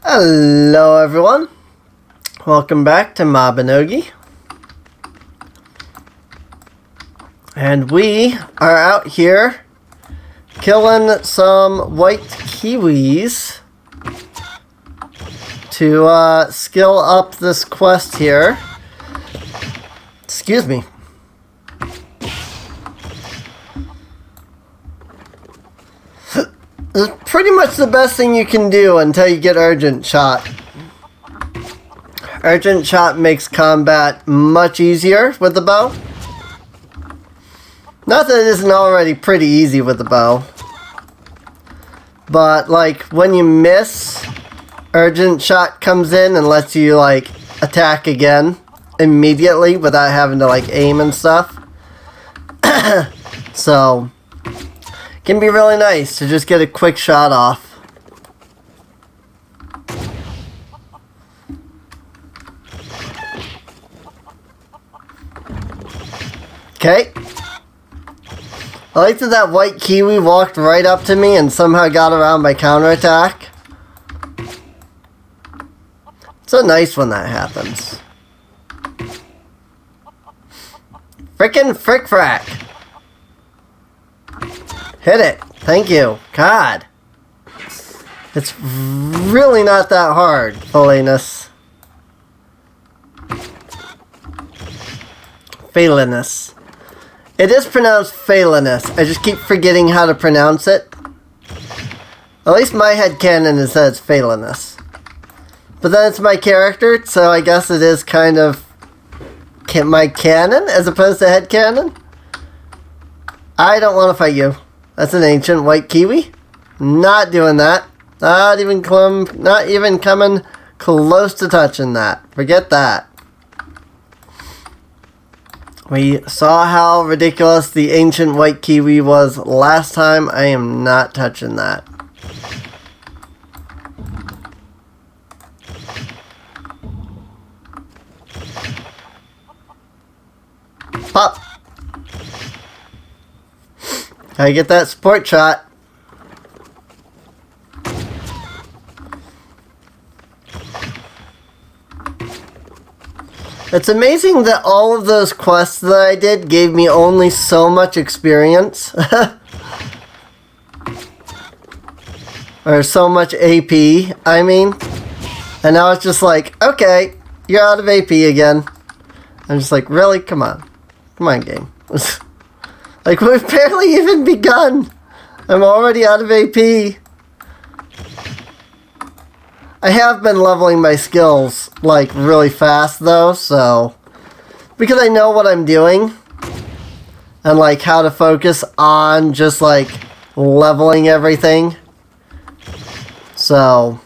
Hello everyone, welcome back to Mabinogi. And we are out here killing some white kiwis to skill up this quest here. Excuse me. It's pretty much the best thing you can do until you get Urgent Shot. Urgent Shot makes combat much easier with the bow. Not that it isn't already pretty easy with the bow. But, like, when you miss, Urgent Shot comes in and lets you, like, attack again immediately without having to, like, aim and stuff. So can be really nice to just get a quick shot off. Okay. I like that white kiwi walked right up to me and somehow got around my counterattack. It's so nice when that happens. Frickin' frick frack. Hit it. Thank you. God. It's really not that hard, Felinus. Felinus. It is pronounced Felinus. I just keep forgetting how to pronounce it. At least my headcanon is that it's Felinus. But then it's my character, so I guess it is kind of my canon as opposed to headcanon. I don't want to fight you. That's an ancient white kiwi. Not doing that. Not even coming close to touching that. Forget that. We saw how ridiculous the ancient white kiwi was last time. I am not touching that. Pop! Gotta get that support shot. It's amazing that all of those quests that I did gave me only so much experience. Or so much AP, I mean. And now it's just like, okay, you're out of AP again. I'm just like, really? Come on. Come on, game. Like, we've barely even begun. I'm already out of AP. I have been leveling my skills, like, really fast, though, so because I know what I'm doing and, like, how to focus on just, like, leveling everything. So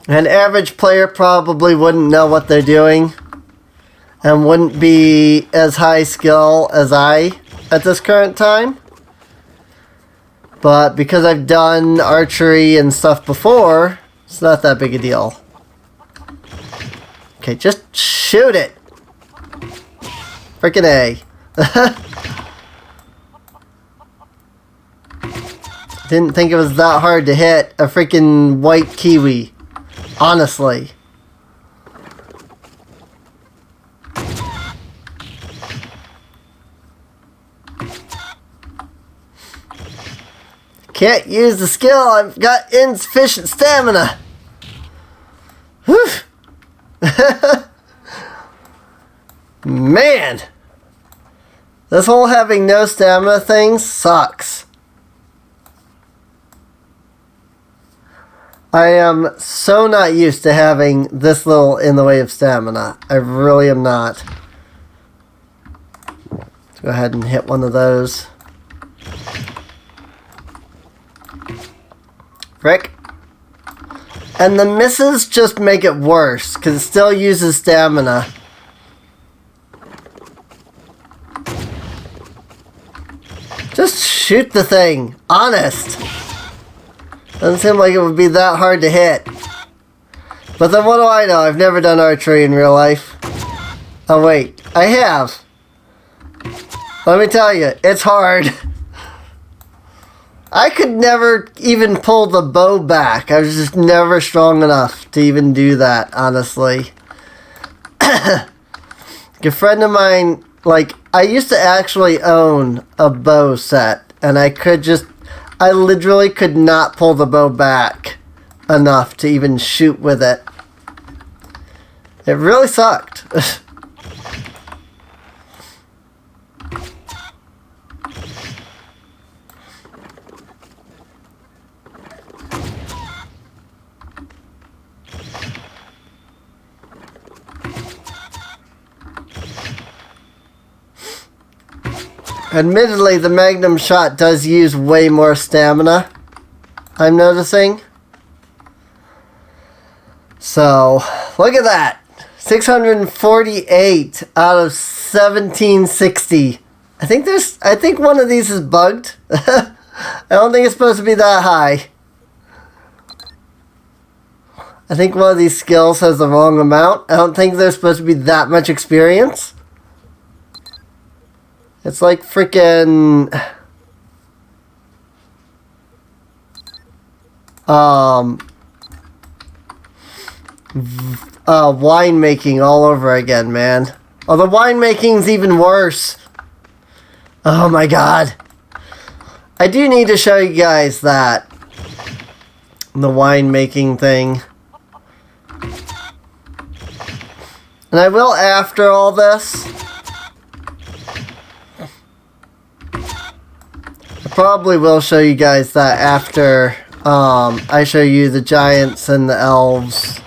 an average player probably wouldn't know what they're doing and wouldn't be as high skill as I at this current time. But because I've done archery and stuff before, it's not that big a deal. Okay, just shoot it. Frickin' A. Didn't think it was that hard to hit a freaking white kiwi. Honestly. Can't use the skill. I've got insufficient stamina. Whew. Man. This whole having no stamina thing sucks. I am so not used to having this little in the way of stamina. I really am not. Let's go ahead and hit one of those. Frick. And the misses just make it worse, because it still uses stamina. Just shoot the thing. Honest. Doesn't seem like it would be that hard to hit. But then what do I know? I've never done archery in real life. Oh wait, I have. Let me tell you, it's hard. I could never even pull the bow back. I was just never strong enough to even do that, honestly. A friend of mine, like, I used to actually own a bow set, and I literally could not pull the bow back enough to even shoot with it. It really sucked. Admittedly, the Magnum shot does use way more stamina, I'm noticing. So, look at that. 648 out of 1760. I think one of these is bugged. I don't think it's supposed to be that high. I think one of these skills has the wrong amount. I don't think there's supposed to be that much experience. It's like freaking winemaking all over again, man. Oh, the winemaking's even worse. Oh my god. I do need to show you guys that. The winemaking thing. And I will after all this. Probably will show you guys that after I show you the giants and the elves.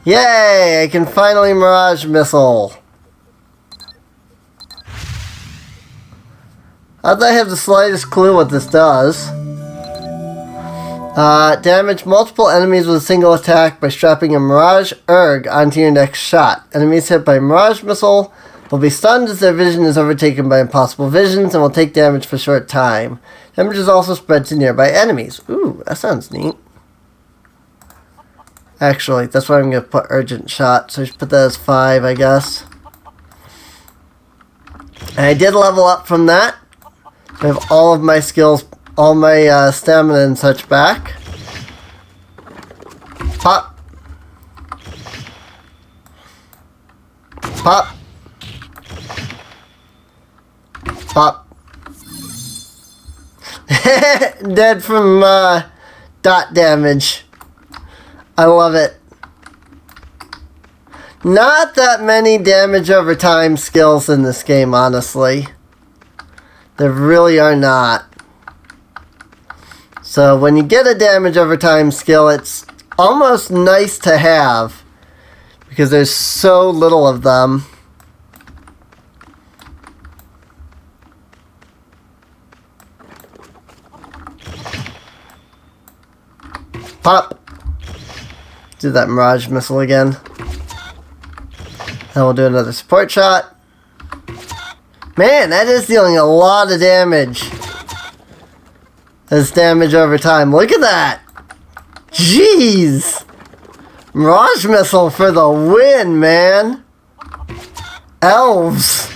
Yay! I can finally Mirage Missile. I don't have the slightest clue what this does. Damage multiple enemies with a single attack by strapping a Mirage Erg onto your next shot. Enemies hit by Mirage Missile will be stunned as their vision is overtaken by impossible visions and will take damage for a short time. Damage is also spread to nearby enemies. Ooh, that sounds neat. Actually, that's why I'm going to put Urgent Shot. So I should put that as 5, I guess. And I did level up from that. I have all of my skills, all my stamina and such back. Pop. Pop. Pop. Dead from dot damage. I love it. Not that many damage over time skills in this game, honestly. There really are not. So when you get a damage over time skill, it's almost nice to have. Because there's so little of them. Pop. Do that Mirage Missile again. And we'll do another support shot. Man, that is dealing a lot of damage. That's damage over time. Look at that. Jeez. Mirage Missile for the win, man. Elves.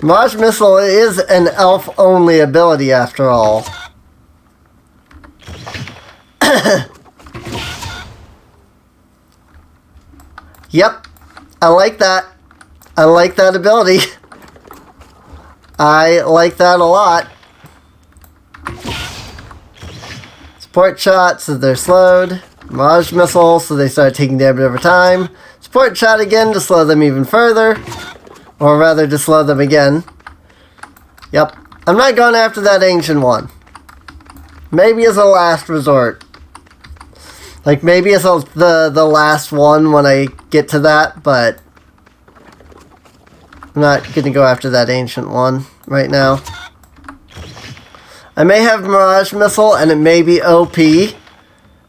Mirage Missile is an elf-only ability after all. Yep, I like that. I like that ability. I like that a lot. Support shot, so they're slowed. Mirage Missile, so they start taking damage over time. Support shot again to slow them even further. Or rather, to slow them again. Yep, I'm not going after that ancient one. Maybe as a last resort. Like, maybe it's the last one when I get to that, but I'm not going to go after that ancient one right now. I may have Mirage Missile, and it may be OP,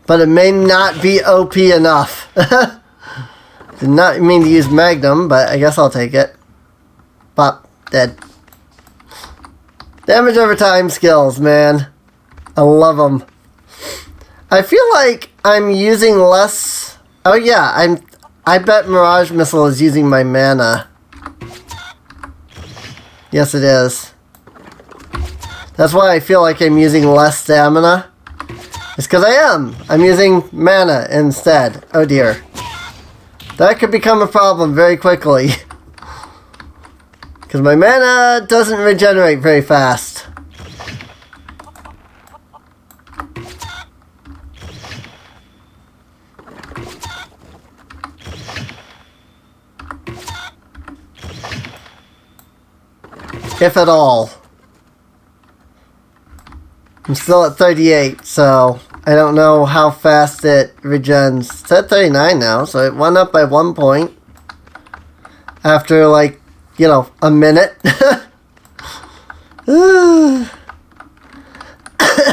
but it may not be OP enough. Did not mean to use Magnum, but I guess I'll take it. Pop. Dead. Damage over time skills, man. I love them. I feel like I'm using less... Oh yeah, I bet Mirage Missile is using my mana. Yes, it is. That's why I feel like I'm using less stamina. It's because I am. I'm using mana instead. Oh dear. That could become a problem very quickly. Because my mana doesn't regenerate very fast. If at all. I'm still at 38, so I don't know how fast it regens. It's at 39 now, so it went up by 1 point. After, like, you know, a minute. This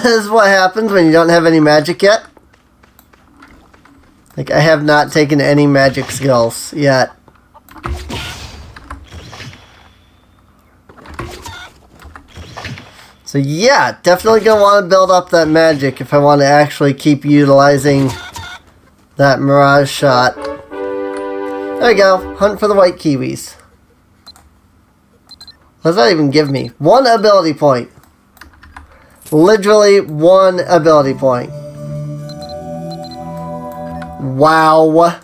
is what happens when you don't have any magic yet. Like, I have not taken any magic skills yet. So yeah, definitely gonna want to build up that magic if I want to actually keep utilizing that Mirage Shot. There you go, hunt for the white kiwis. What does that even give me? 1 ability point. Literally 1 ability point. Wow.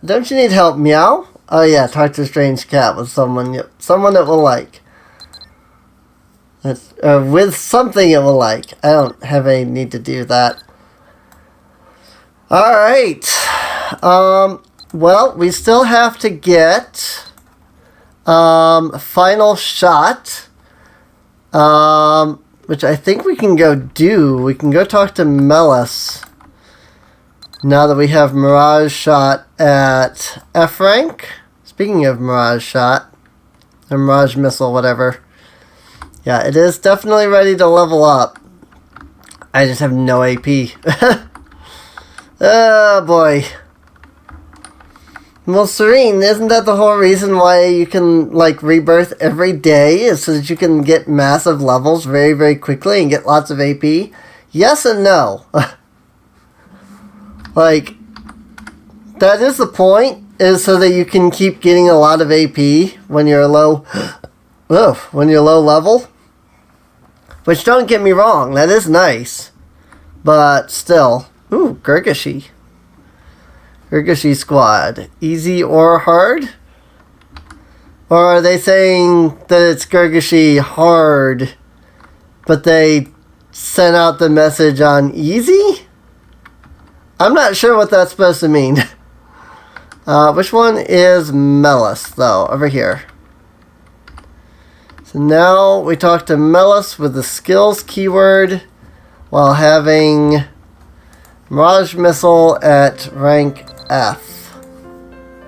Don't you need help, meow? Oh yeah, talk to a strange cat with someone that will like. With something it will like. I don't have any need to do that. Alright. Well, we still have to get Final Shot. Which I think we can go do. We can go talk to Melis. Now that we have Mirage Shot at F rank. Speaking of Mirage Shot. Or Mirage Missile, whatever. Yeah, it is definitely ready to level up. I just have no AP. Oh boy. Well, Serene, isn't that the whole reason why you can, like, rebirth every day? Is so that you can get massive levels very, very quickly and get lots of AP? Yes and no. Like, that is the point, is so that you can keep getting a lot of AP when you're low, when you're low level. Which, don't get me wrong, that is nice. But still. Ooh, Gurgashi. Gurgashi squad. Easy or hard? Or are they saying that it's Gurgashi hard, but they sent out the message on easy? I'm not sure what that's supposed to mean. Which one is Melis, though? Over here. So now we talk to Melis with the skills keyword while having Mirage Missile at rank F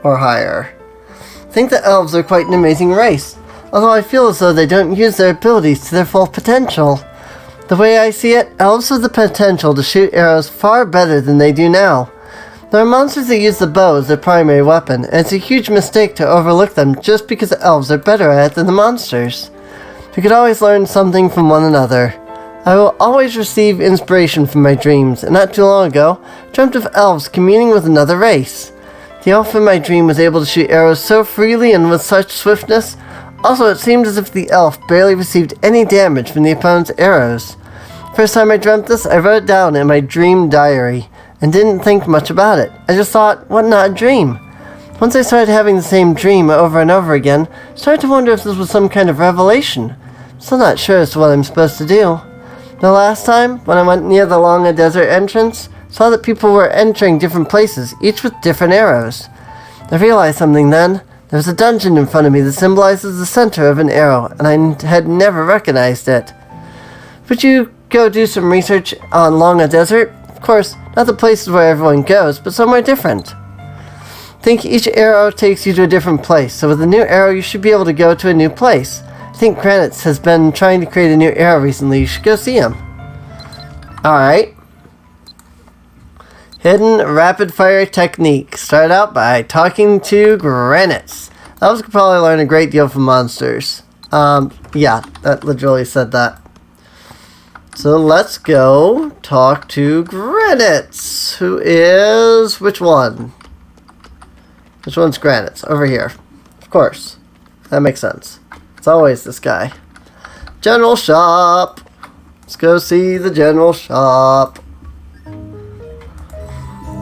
or higher. I think the elves are quite an amazing race, although I feel as though they don't use their abilities to their full potential. The way I see it, elves have the potential to shoot arrows far better than they do now. There are monsters that use the bow as their primary weapon, and it's a huge mistake to overlook them just because the elves are better at it than the monsters. We could always learn something from one another. I will always receive inspiration from my dreams, and not too long ago, I dreamt of elves communing with another race. The elf in my dream was able to shoot arrows so freely and with such swiftness. Also, it seemed as if the elf barely received any damage from the opponent's arrows. First time I dreamt this, I wrote it down in my dream diary, and didn't think much about it. I just thought, what not a dream? Once I started having the same dream over and over again, I started to wonder if this was some kind of revelation. Still not sure as to what I'm supposed to do. The last time, when I went near the Longa Desert entrance, saw that people were entering different places, each with different arrows. I realized something then. There was a dungeon in front of me that symbolizes the center of an arrow, and I had never recognized it. Would you go do some research on Longa Desert? Of course, not the places where everyone goes, but somewhere different. Think each arrow takes you to a different place, so with a new arrow you should be able to go to a new place. I think Granitz has been trying to create a new arrow recently. You should go see him. Alright. Hidden rapid fire technique. Start out by talking to Granitz. Elves could probably learn a great deal from monsters. Yeah, that literally said that. So let's go talk to Granitz, who is... which one? Which one's Granitz? Over here. Of course. That makes sense. It's It's always this guy. General shop. Let's go see the general shop.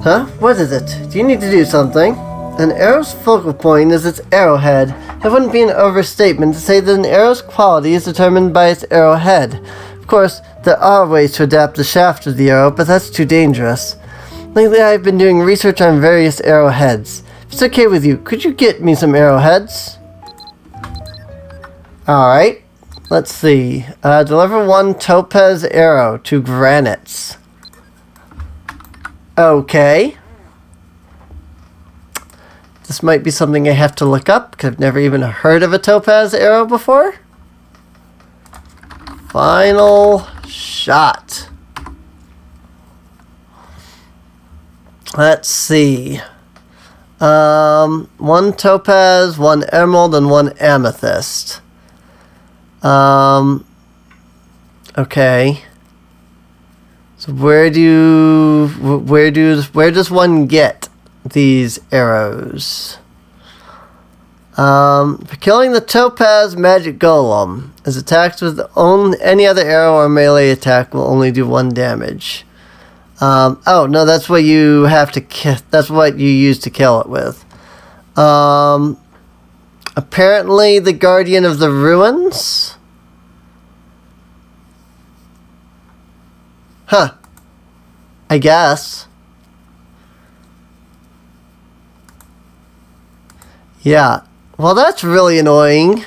Huh? What is it? Do you need to do something? An arrow's focal point is its arrowhead. It wouldn't be an overstatement to say that an arrow's quality is determined by its arrowhead. Of course, there are ways to adapt the shaft of the arrow, but that's too dangerous. Lately, I've been doing research on various arrowheads. If it's okay with you, could you get me some arrowheads? Alright. Let's see. Deliver 1 topaz arrow to granites. Okay. This might be something I have to look up, because I've never even heard of a topaz arrow before. Final shot. Let's see. 1 topaz, 1 emerald, and 1 amethyst. Okay. So where does one get these arrows? For killing the topaz magic golem, as attacked with any other arrow or melee attack will only do 1 damage. Oh no, that's what you have to that's what you use to kill it with. Apparently the Guardian of the Ruins. Huh. I guess. Yeah. Well, that's really annoying.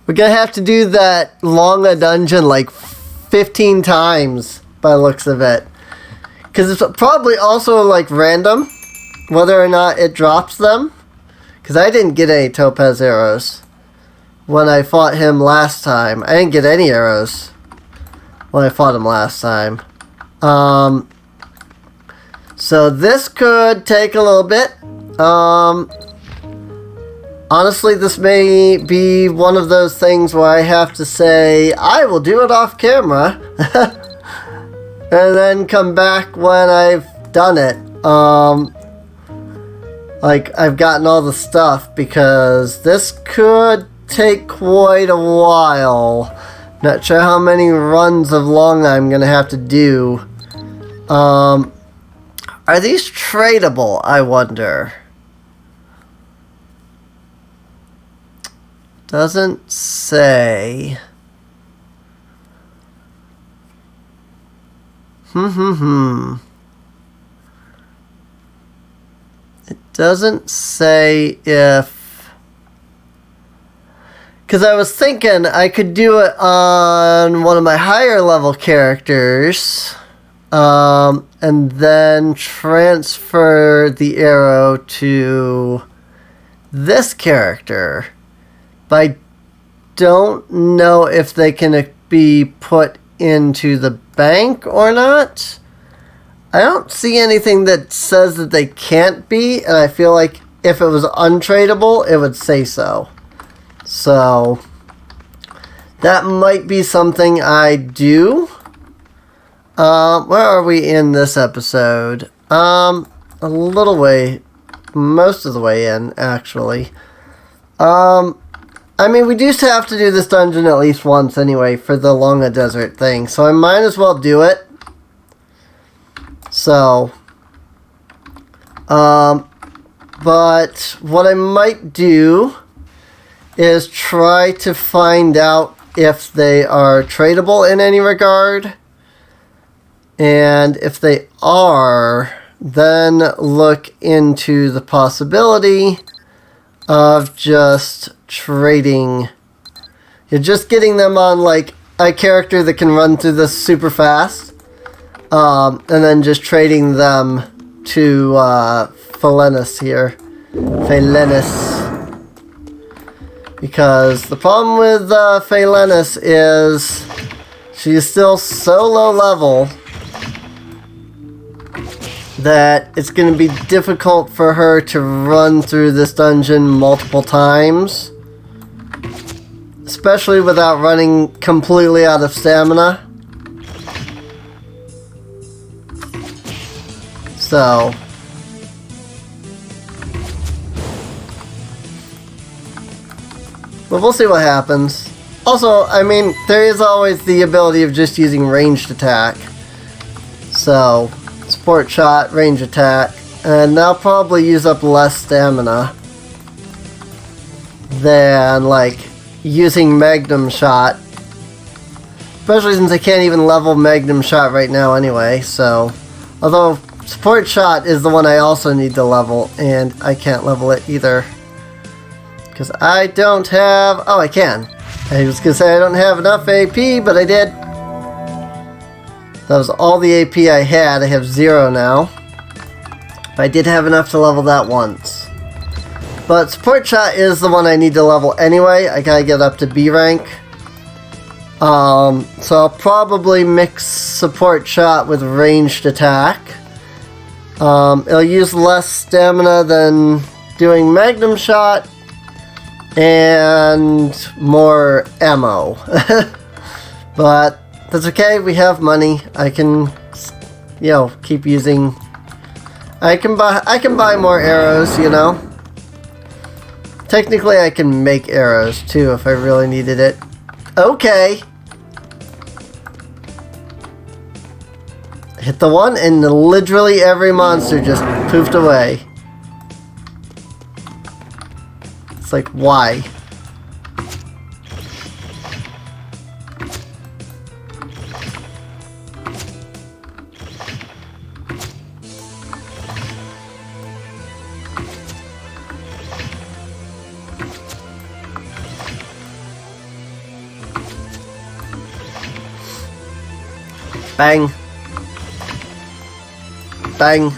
We're gonna have to do that long a dungeon like 15 times by the looks of it. Because it's probably also like random whether or not it drops them. Because I didn't get any topaz arrows when I fought him last time. I didn't get any arrows when I fought him last time. So this could take a little bit. Honestly, this may be one of those things where I have to say, I will do it off camera. And then come back when I've done it. Like, I've gotten all the stuff, because this could take quite a while. Not sure how many runs of long I'm gonna have to do. Are these tradable, I wonder? Doesn't say. It doesn't say if... Because I was thinking I could do it on one of my higher level characters. And then transfer the arrow to this character. But I don't know if they can be put into the bank or not. I don't see anything that says that they can't be, and I feel like if it was untradeable, it would say so. So, that might be something I do. Where are we in this episode? A little way, most of the way in, actually. I mean, we do have to do this dungeon at least once anyway for the Longa Desert thing, so I might as well do it. So, but what I might do is try to find out if they are tradable in any regard. And if they are, then look into the possibility of just trading. You're just getting them on like a character that can run through this super fast. And then just trading them to Felennis here. Felennis. Because the problem with Felennis is she's still so low level that it's going to be difficult for her to run through this dungeon multiple times. Especially without running completely out of stamina. So, but we'll see what happens. Also, I mean, there is always the ability of just using ranged attack. So, support shot, range attack, and I'll probably use up less stamina than, like, using Magnum Shot. Especially since I can't even level Magnum Shot right now anyway, so... Although, support shot is the one I also need to level, and I can't level it either. Because I don't have... Oh, I can. I was going to say I don't have enough AP, but I did. That was all the AP I had. I have 0 now. But I did have enough to level that once. But support shot is the one I need to level anyway. I gotta get up to B rank. So I'll probably mix support shot with ranged attack. It'll use less stamina than doing Magnum Shot. And more ammo. But that's okay, we have money. I can, you know, keep using... I can buy more arrows, you know. Technically I can make arrows too if I really needed it. Okay. Hit the one and literally every monster just poofed away. It's like, why? Bang. Bang.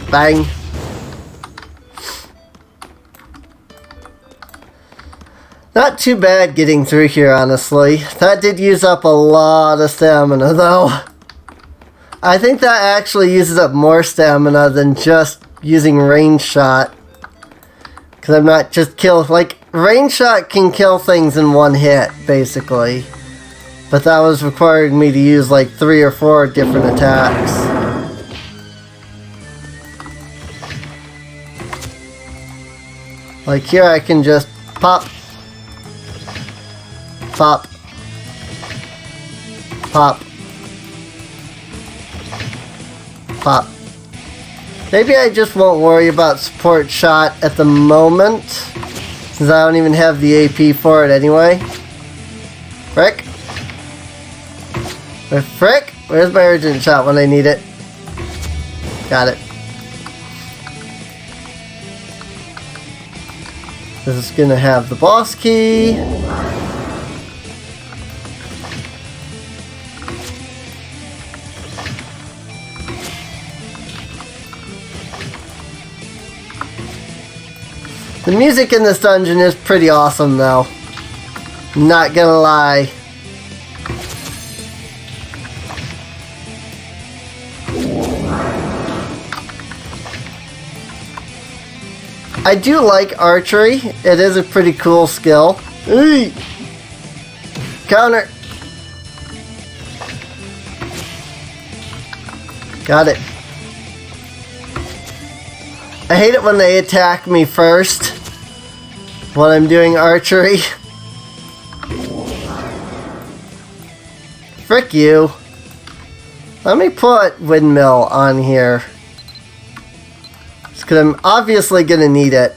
Bang. Not too bad getting through here, honestly. That did use up a lot of stamina, though. I think that actually uses up more stamina than just using range shot. Because I'm not just like, range shot can kill things in one hit, basically. But that was requiring me to use like 3 or 4 different attacks. Like here I can just pop. Pop. Pop. Pop. Maybe I just won't worry about support shot at the moment, since I don't even have the AP for it anyway. Frick. Frick! Where's my urgent shot when I need it? Got it. This is gonna have the boss key. The music in this dungeon is pretty awesome though. Not gonna lie. I do like archery. It is a pretty cool skill. Hey! Counter! Got it. I hate it when they attack me first when I'm doing archery. Frick you. Let me put windmill on here. Because I'm obviously going to need it.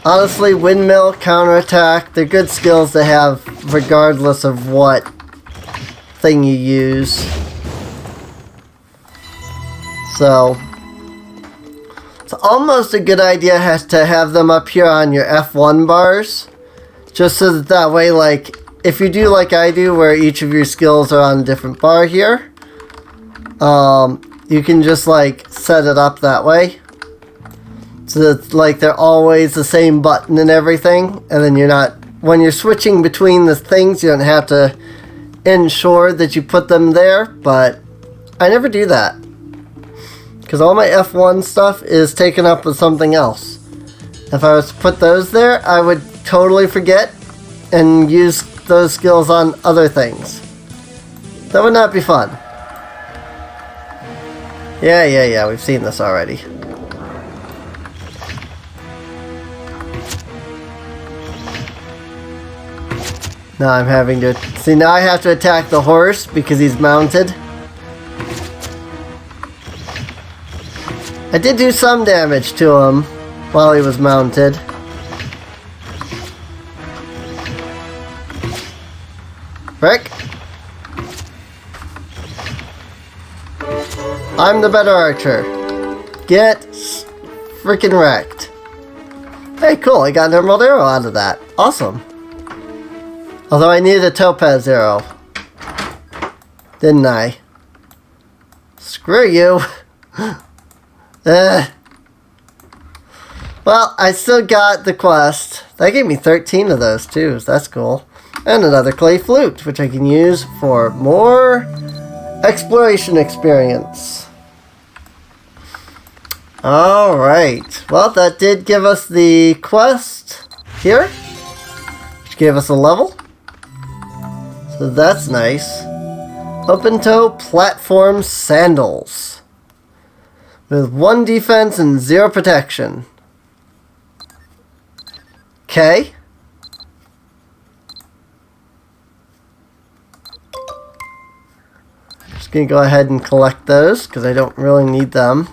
Honestly, windmill, counterattack, they're good skills to have regardless of what thing you use. So, it's almost a good idea to have them up here on your F1 bars. Just so that way, like, if you do like I do, where each of your skills are on a different bar here, you can just, like, set it up that way. So that, like, they're always the same button and everything, and then you're not, when you're switching between the things, you don't have to ensure that you put them there, but I never do that. Because all my F1 stuff is taken up with something else. If I was to put those there, I would totally forget and use those skills on other things. That would not be fun. Yeah, we've seen this already. Now I'm having to... See, now I have to attack the horse because he's mounted. I did do some damage to him while he was mounted. Frick. I'm the better archer. Get freaking wrecked. Hey, cool. I got an emerald arrow out of that. Awesome. Although I needed a topaz arrow. Didn't I? Screw you. Well, I still got the quest. That gave me 13 of those too, so that's cool. And another clay flute, which I can use for more exploration experience. Alright, well that did give us the quest here, which gave us a level. So that's nice. Open toe platform sandals. With 1 defense and 0 protection. Okay. Just gonna go ahead and collect those because I don't really need them.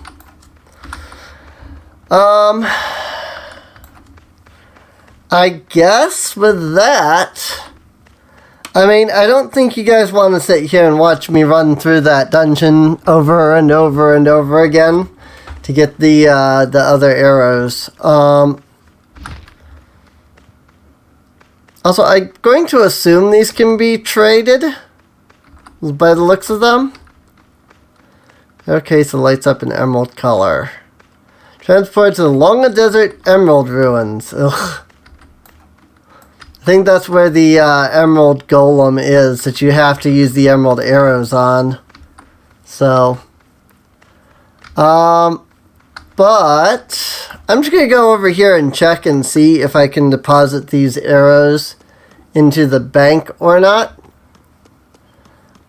I guess with that, I mean, I don't think you guys want to sit here and watch me run through that dungeon over and over and over again to get the other arrows. Also, I'm going to assume these can be traded by the looks of them. Okay, so lights up in emerald color. Transport to the Longa Desert Emerald Ruins. Ugh. I think that's where the emerald golem is that you have to use the emerald arrows on. So, but I'm just going to go over here and check and see if I can deposit these arrows into the bank or not.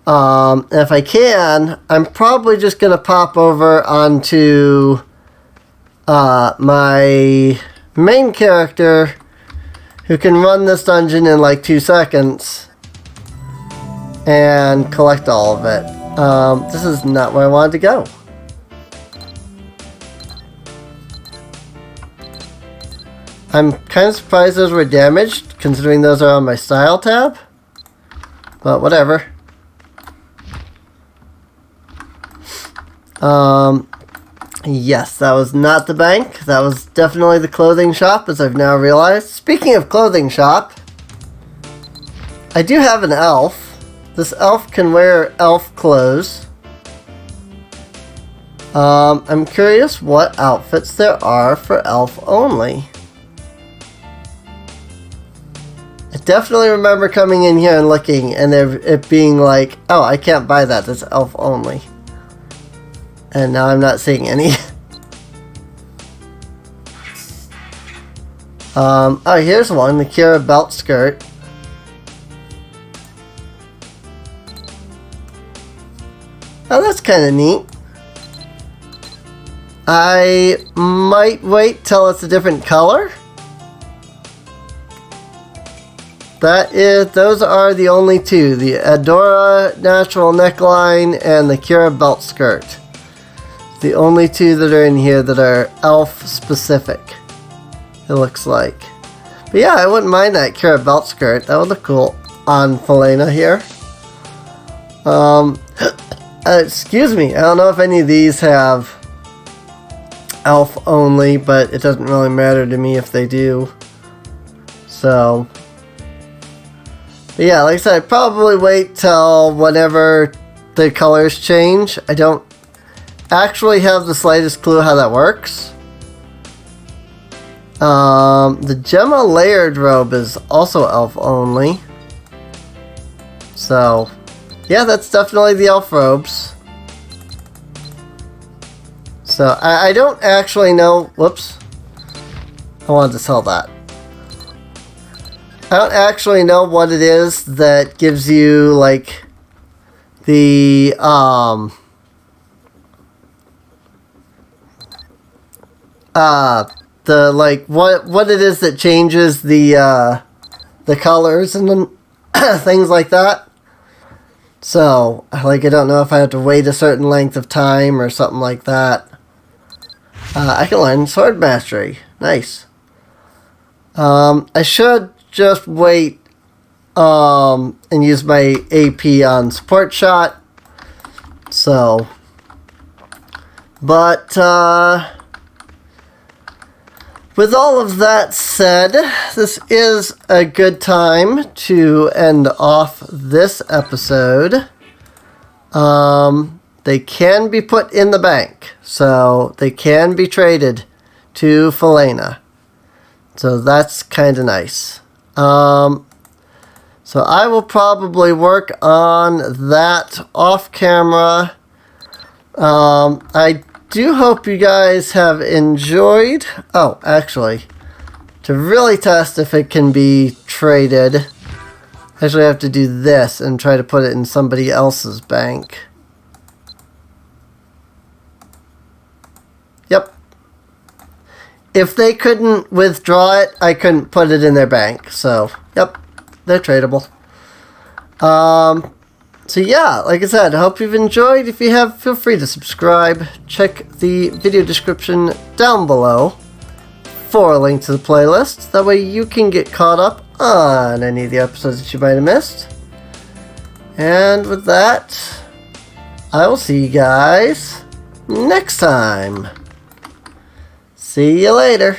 If I can, I'm probably just going to pop over onto my main character, who can run this dungeon in like 2 seconds and collect all of it. This is not where I wanted to go. I'm kind of surprised those were damaged, considering those are on my style tab. But whatever. Yes, that was not the bank. That was definitely the clothing shop, as I've now realized. Speaking of clothing shop, I do have an elf. This elf can wear elf clothes. I'm curious what outfits there are for elf only. I definitely remember coming in here and looking and it being like, oh, I can't buy that, that's elf only. And now I'm not seeing any. Oh, here's one, the Kira belt skirt. Oh, that's kind of neat. I might wait till it's a different color. Those are the only two, the Adora natural neckline and the Kira belt skirt. The only two that are in here that are elf specific, it looks like. But yeah, I wouldn't mind that Kira belt skirt. That would look cool on Falena here. Excuse me, I don't know if any of these have elf only, but it doesn't really matter to me if they do. So, but yeah, like I said, I'd probably wait till whenever the colors change. I don't actually have the slightest clue how that works. The Gemma layered robe is also elf only. So, yeah, that's definitely the elf robes. So, I don't actually know... Whoops. I wanted to sell that. I don't actually know what it is that gives you, like, the, the like what it is that changes the colors and then things like that. So like I don't know if I have to wait a certain length of time or something like that. I can learn sword mastery. Nice. I should just wait and use my AP on support shot. So, but with all of that said, this is a good time to end off this episode. They can be put in the bank, so they can be traded to Falena. So that's kind of nice. So I will probably work on that off camera. I do hope you guys have enjoyed. Oh, actually, to really test if it can be traded, I actually have to do this and try to put it in somebody else's bank. Yep. If they couldn't withdraw it, I couldn't put it in their bank. So, yep, they're tradable. So yeah, like I said, I hope you've enjoyed. If you have, feel free to subscribe. Check the video description down below for a link to the playlist. That way you can get caught up on any of the episodes that you might have missed. And with that, I will see you guys next time. See you later.